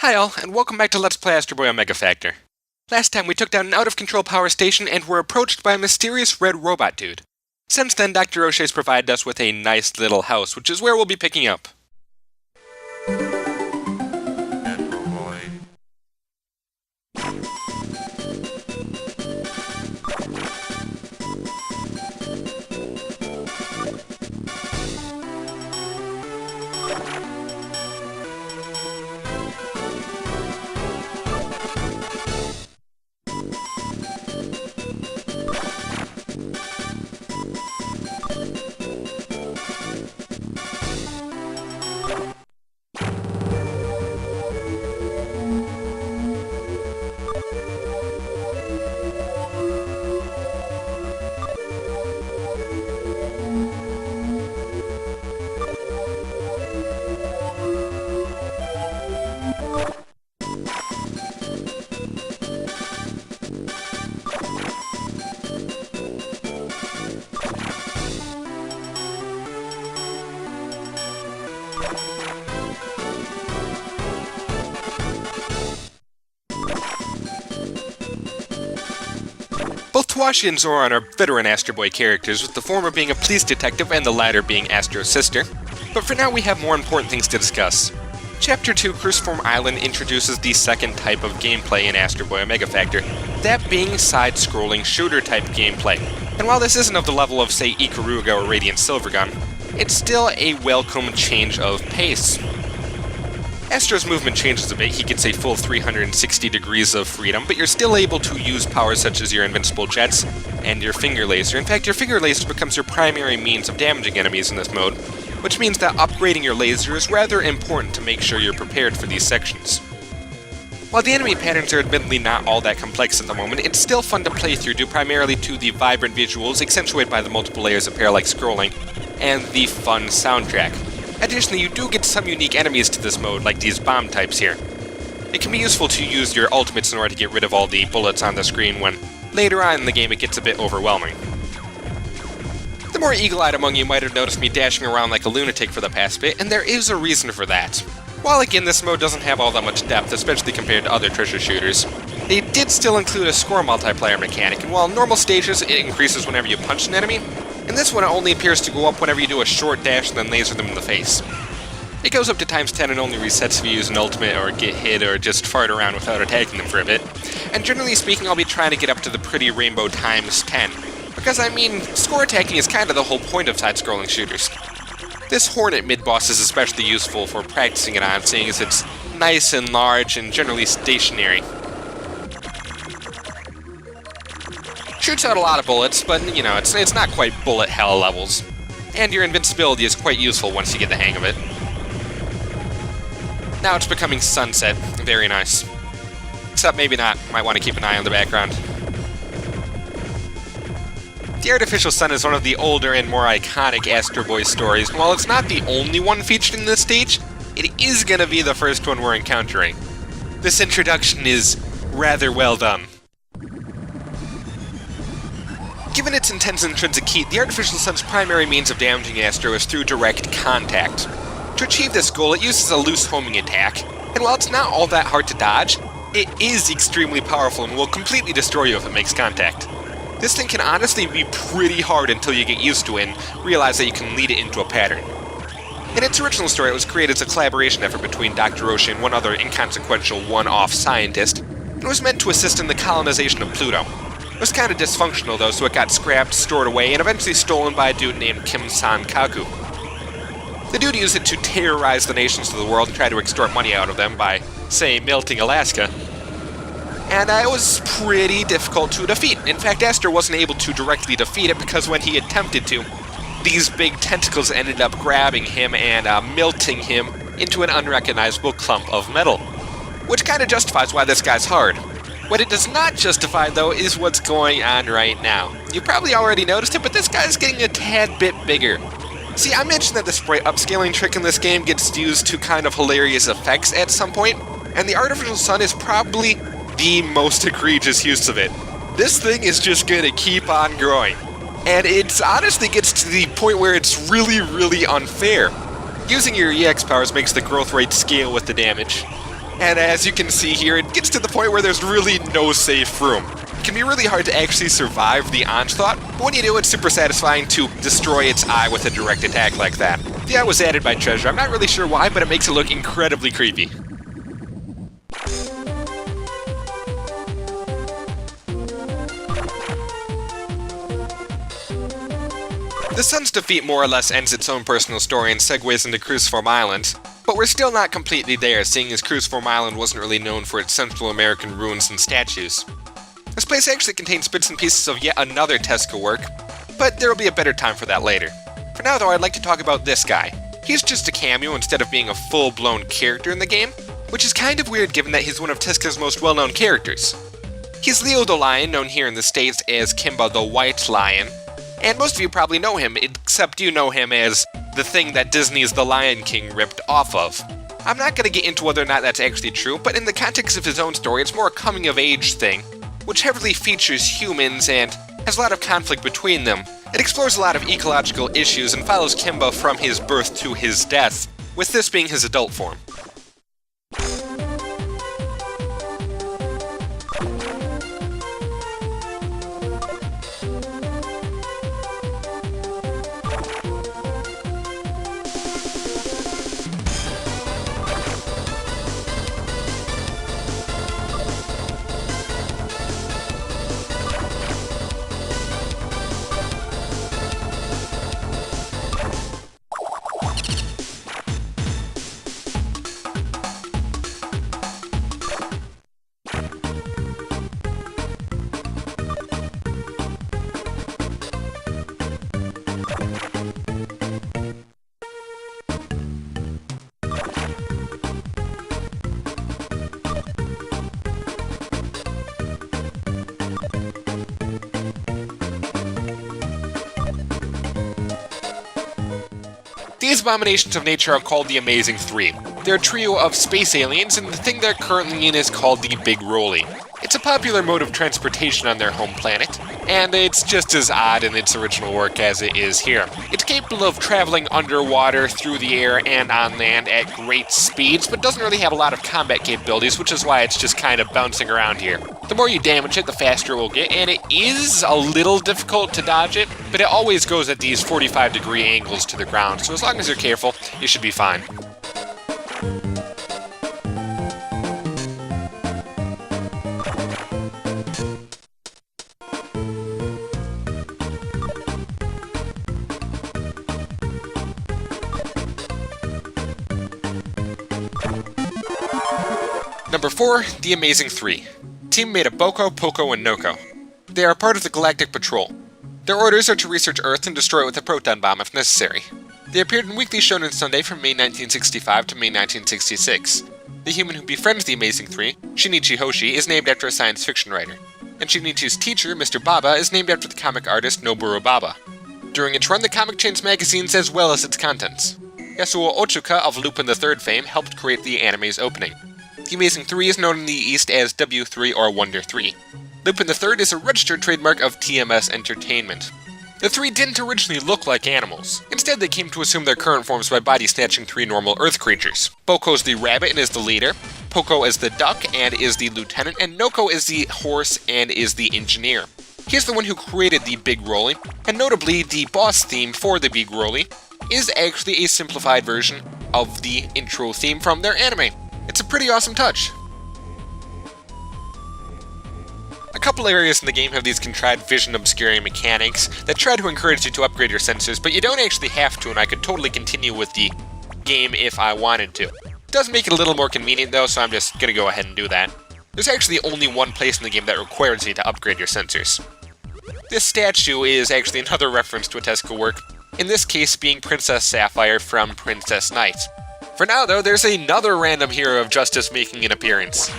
Hi all, and welcome back to Let's Play Astro Boy Omega Factor. Last time we took down an out-of-control power station and were approached by a mysterious red robot dude. Since then, Dr. O'Shea's provided us with a nice little house, which is where we'll be picking up. Both Tawashi and Zoran are veteran Astro Boy characters, with the former being a police detective and the latter being Astro's sister. But for now we have more important things to discuss. Chapter 2, Cruciform Island, introduces the second type of gameplay in Astro Boy Omega Factor, that being side-scrolling shooter-type gameplay. And while this isn't of the level of, say, Ikaruga or Radiant Silvergun, it's still a welcome change of pace. Astro's movement changes a bit, he gets a full 360 degrees of freedom, but you're still able to use powers such as your invincible jets and your finger laser. In fact, your finger laser becomes your primary means of damaging enemies in this mode, which means that upgrading your laser is rather important to make sure you're prepared for these sections. While the enemy patterns are admittedly not all that complex at the moment, it's still fun to play through due primarily to the vibrant visuals accentuated by the multiple layers of parallax scrolling and the fun soundtrack. Additionally, you do get some unique enemies to this mode, like these bomb types here. It can be useful to use your ultimates in order to get rid of all the bullets on the screen when later on in the game it gets a bit overwhelming. The more eagle-eyed among you might have noticed me dashing around like a lunatic for the past bit, and there is a reason for that. While again this mode doesn't have all that much depth, especially compared to other treasure shooters, they did still include a score multiplier mechanic, and while in normal stages it increases whenever you punch an enemy, in this one it only appears to go up whenever you do a short dash and then laser them in the face. It goes up to times 10 and only resets if you use an ultimate or get hit or just fart around without attacking them for a bit. And generally speaking, I'll be trying to get up to the pretty rainbow times 10. Because I mean, score attacking is kind of the whole point of side-scrolling shooters. This Hornet mid-boss is especially useful for practicing it on, seeing as it's nice and large and generally stationary. Shoots out a lot of bullets, but you know, it's not quite bullet hell levels. And your invincibility is quite useful once you get the hang of it. Now it's becoming sunset. Very nice. Except maybe not. Might want to keep an eye on the background. The artificial sun is one of the older and more iconic Astro Boy stories, and while it's not the only one featured in this stage, it is gonna be the first one we're encountering. This introduction is rather well done. Given its intense intrinsic heat, the artificial sun's primary means of damaging Astro is through direct contact. To achieve this goal, it uses a loose homing attack, and while it's not all that hard to dodge, it is extremely powerful and will completely destroy you if it makes contact. This thing can honestly be pretty hard until you get used to it and realize that you can lead it into a pattern. In its original story, it was created as a collaboration effort between Dr. O'Shea and one other inconsequential one-off scientist, and it was meant to assist in the colonization of Pluto. It was kind of dysfunctional though, so it got scrapped, stored away, and eventually stolen by a dude named Kim-san Kaku. The dude used it to terrorize the nations of the world and try to extort money out of them by, say, melting Alaska. And it was pretty difficult to defeat. In fact, Astro wasn't able to directly defeat it because when he attempted to, these big tentacles ended up grabbing him and melting him into an unrecognizable clump of metal. Which kind of justifies why this guy's hard. What it does not justify, though, is what's going on right now. You probably already noticed it, but this guy's getting a tad bit bigger. See, I mentioned that the sprite upscaling trick in this game gets used to kind of hilarious effects at some point, and the artificial sun is probably the most egregious use of it. This thing is just gonna keep on growing. And it honestly gets to the point where it's really, really unfair. Using your EX powers makes the growth rate scale with the damage. And as you can see here, it gets to the point where there's really no safe room. It can be really hard to actually survive the onslaught, but when you do, it's super satisfying to destroy its eye with a direct attack like that. The eye was added by Treasure. I'm not really sure why, but it makes it look incredibly creepy. The Sun's defeat more or less ends its own personal story and segues into Cruciform Island, but we're still not completely there, seeing as Cruciform Island wasn't really known for its Central American ruins and statues. This place actually contains bits and pieces of yet another Tesco work, but there will be a better time for that later. For now though, I'd like to talk about this guy. He's just a cameo instead of being a full-blown character in the game, which is kind of weird given that he's one of Tesco's most well-known characters. He's Leo the Lion, known here in the States as Kimba the White Lion, and most of you probably know him, except you know him as the thing that Disney's The Lion King ripped off of. I'm not going to get into whether or not that's actually true, but in the context of his own story, it's more a coming-of-age thing, which heavily features humans and has a lot of conflict between them. It explores a lot of ecological issues and follows Kimba from his birth to his death, with this being his adult form. These abominations of nature are called the Amazing Three. They're a trio of space aliens, and the thing they're currently in is called the Big Rolly. It's a popular mode of transportation on their home planet, and it's just as odd in its original work as it is here. It's capable of traveling underwater, through the air, and on land at great speeds, but doesn't really have a lot of combat capabilities, which is why it's just kind of bouncing around here. The more you damage it, the faster it will get, and it is a little difficult to dodge it, but it always goes at these 45-degree angles to the ground, so as long as you're careful, you should be fine. Number 4, the Amazing Three. Team made of Boko, Poco, and Noko. They are part of the Galactic Patrol. Their orders are to research Earth and destroy it with a proton bomb if necessary. They appeared in Weekly Shonen Sunday from May 1965 to May 1966. The human who befriends the Amazing Three, Shinichi Hoshi, is named after a science fiction writer, and Shinichi's teacher, Mr. Baba, is named after the comic artist Noboru Baba. During its run, the comic changed magazines as well as its contents. Yasuo Otsuka of Lupin the Third fame helped create the anime's opening. The Amazing Three is known in the East as W3 or Wonder 3. Lupin the Third is a registered trademark of TMS Entertainment. The three didn't originally look like animals. Instead, they came to assume their current forms by body-snatching three normal Earth creatures. Boko is the rabbit and is the leader, Poco is the duck and is the lieutenant, and Noko is the horse and is the engineer. He's the one who created the Big Rolly, and notably, the boss theme for the Big Rolly is actually a simplified version of the intro theme from their anime. It's a pretty awesome touch. A couple areas in the game have these contrived vision obscuring mechanics that try to encourage you to upgrade your sensors, but you don't actually have to, and I could totally continue with the game if I wanted to. It does make it a little more convenient though, so I'm just gonna go ahead and do that. There's actually only one place in the game that requires you to upgrade your sensors. This statue is actually another reference to a Tesco work, in this case being Princess Sapphire from Princess Knight. For now though, there's another random hero of justice making an appearance.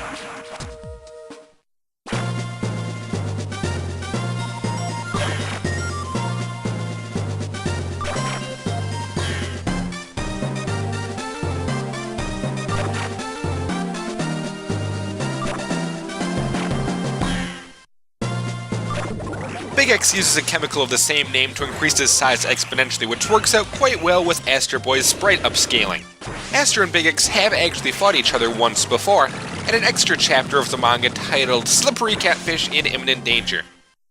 Big X uses a chemical of the same name to increase his size exponentially, which works out quite well with Astro Boy's sprite upscaling. Astro and Big X have actually fought each other once before, in an extra chapter of the manga titled Slippery Catfish in Imminent Danger.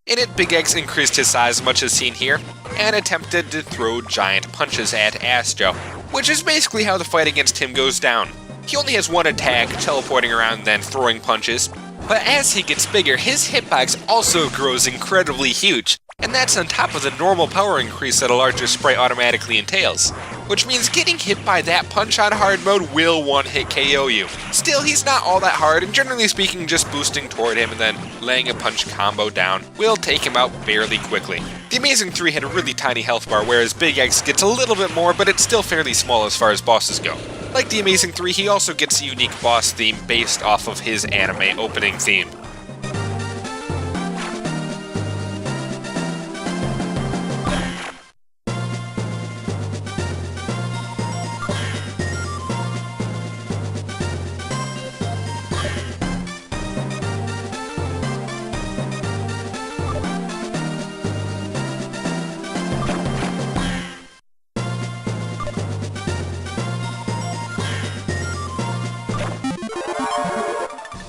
In it, Big X increased his size, much as seen here, and attempted to throw giant punches at Astro, which is basically how the fight against him goes down. He only has one attack, teleporting around then throwing punches, but as he gets bigger, his hitbox also grows incredibly huge, and that's on top of the normal power increase that a larger sprite automatically entails. Which means getting hit by that punch on hard mode will one-hit KO you. Still, he's not all that hard, and generally speaking, just boosting toward him and then laying a punch combo down will take him out fairly quickly. The Amazing 3 had a really tiny health bar, whereas Big X gets a little bit more, but it's still fairly small as far as bosses go. Like the Amazing 3, he also gets a unique boss theme based off of his anime opening theme.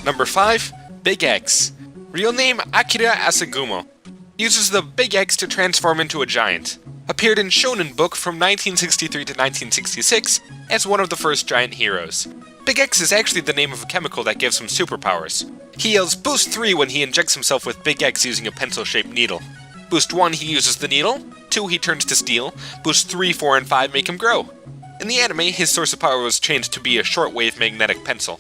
Number 5. Big X. Real name Akira Asagumo. Uses the Big X to transform into a giant. Appeared in Shonen Book from 1963 to 1966 as one of the first giant heroes. Big X is actually the name of a chemical that gives him superpowers. He yells Boost 3 when he injects himself with Big X using a pencil-shaped needle. Boost 1 he uses the needle, 2 he turns to steel, Boost 3, 4, and 5 make him grow. In the anime, his source of power was changed to be a shortwave magnetic pencil.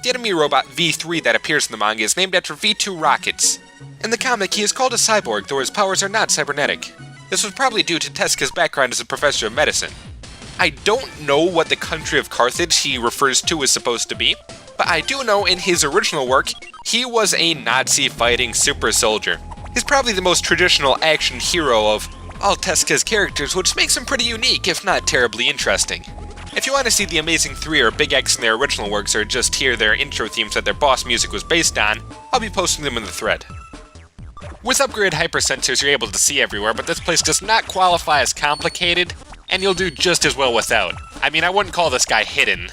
The enemy robot V3 that appears in the manga is named after V2 rockets. In the comic, he is called a cyborg, though his powers are not cybernetic. This was probably due to Tezuka's background as a professor of medicine. I don't know what the country of Carthage he refers to is supposed to be, but I do know in his original work, he was a Nazi-fighting super soldier. He's probably the most traditional action hero of all Tezuka's characters, which makes him pretty unique, if not terribly interesting. If you want to see the Amazing 3 or Big X in their original works, or just hear their intro themes that their boss music was based on, I'll be posting them in the thread. With upgraded hypersensors, you're able to see everywhere, but this place does not qualify as complicated, and you'll do just as well without. I mean, I wouldn't call this guy hidden.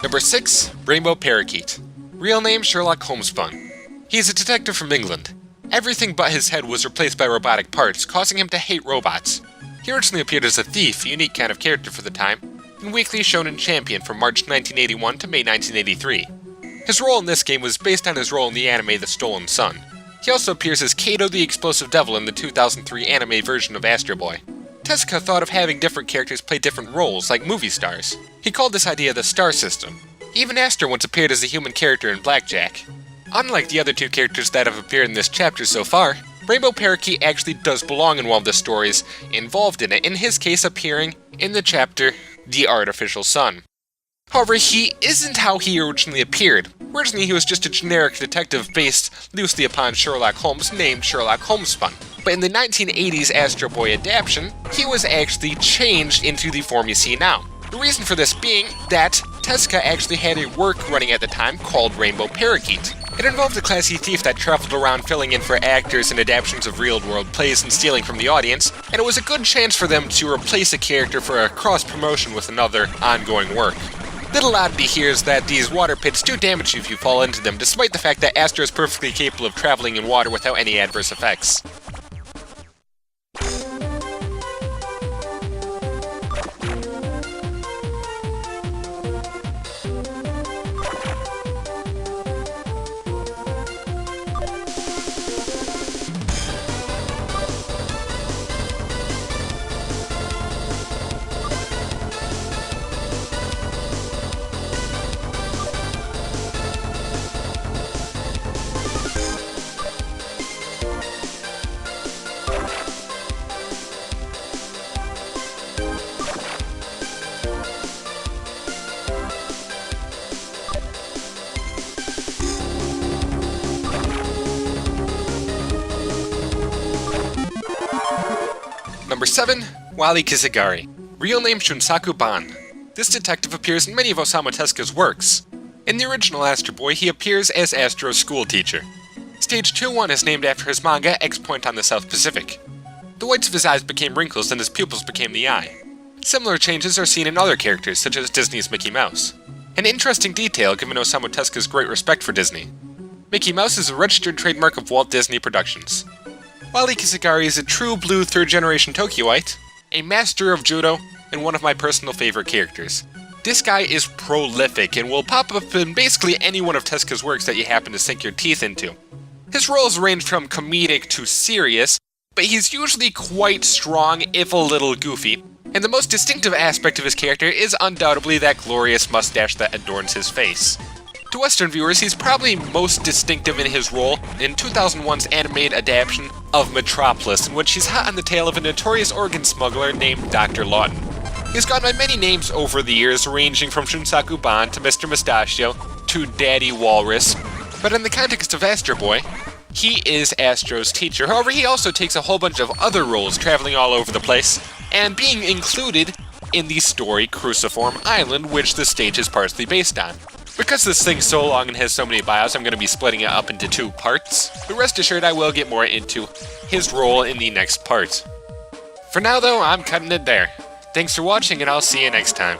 Number 6. Rainbow Parakeet. Real name Sherlock Homespun. He's a detective from England. Everything but his head was replaced by robotic parts, causing him to hate robots. He originally appeared as a thief, a unique kind of character for the time, in Weekly Shonen Champion from March 1981 to May 1983. His role in this game was based on his role in the anime The Stolen Sun. He also appears as Kato the Explosive Devil in the 2003 anime version of Astro Boy. Tezuka thought of having different characters play different roles, like movie stars. He called this idea the star system. Even Astro once appeared as a human character in Blackjack. Unlike the other two characters that have appeared in this chapter so far, Rainbow Parakeet actually does belong in one of the stories involved in it, in his case appearing in the chapter The Artificial Sun. However, he isn't how he originally appeared. Originally, he was just a generic detective based loosely upon Sherlock Holmes named Sherlock Homespun. But in the 1980s Astro Boy adaptation, he was actually changed into the form you see now. The reason for this being that Tezuka actually had a work running at the time called Rainbow Parakeet. It involved a classy thief that traveled around filling in for actors in adaptations of real-world plays and stealing from the audience, and it was a good chance for them to replace a character for a cross-promotion with another ongoing work. Little oddity here is that these water pits do damage you if you fall into them, despite the fact that Astro is perfectly capable of traveling in water without any adverse effects. Number 7. Wally Kazak, real name Shunsaku Ban. This detective appears in many of Osamu Tezuka's works. In the original Astro Boy, he appears as Astro's school teacher. Stage 2-1 is named after his manga X Point on the South Pacific. The whites of his eyes became wrinkles and his pupils became the eye. Similar changes are seen in other characters, such as Disney's Mickey Mouse. An interesting detail given Osamu Tezuka's great respect for Disney. Mickey Mouse is a registered trademark of Walt Disney Productions. Wally Kazak is a true blue third-generation Tokyoite, a master of judo, and one of my personal favorite characters. This guy is prolific and will pop up in basically any one of Tezuka's works that you happen to sink your teeth into. His roles range from comedic to serious, but he's usually quite strong if a little goofy, and the most distinctive aspect of his character is undoubtedly that glorious mustache that adorns his face. To Western viewers, he's probably most distinctive in his role in 2001's animated adaptation of Metropolis, in which he's hot on the tail of a notorious organ smuggler named Dr. Lawton. He's gone by many names over the years, ranging from Shunsaku Ban to Mr. Mustachio to Daddy Walrus, but in the context of Astro Boy, he is Astro's teacher. However, he also takes a whole bunch of other roles, traveling all over the place, and being included in the story Cruciform Island, which the stage is partially based on. Because this thing's so long and has so many bios, I'm going to be splitting it up into 2 parts, but rest assured I will get more into his role in the next part. For now though, I'm cutting it there. Thanks for watching, and I'll see you next time.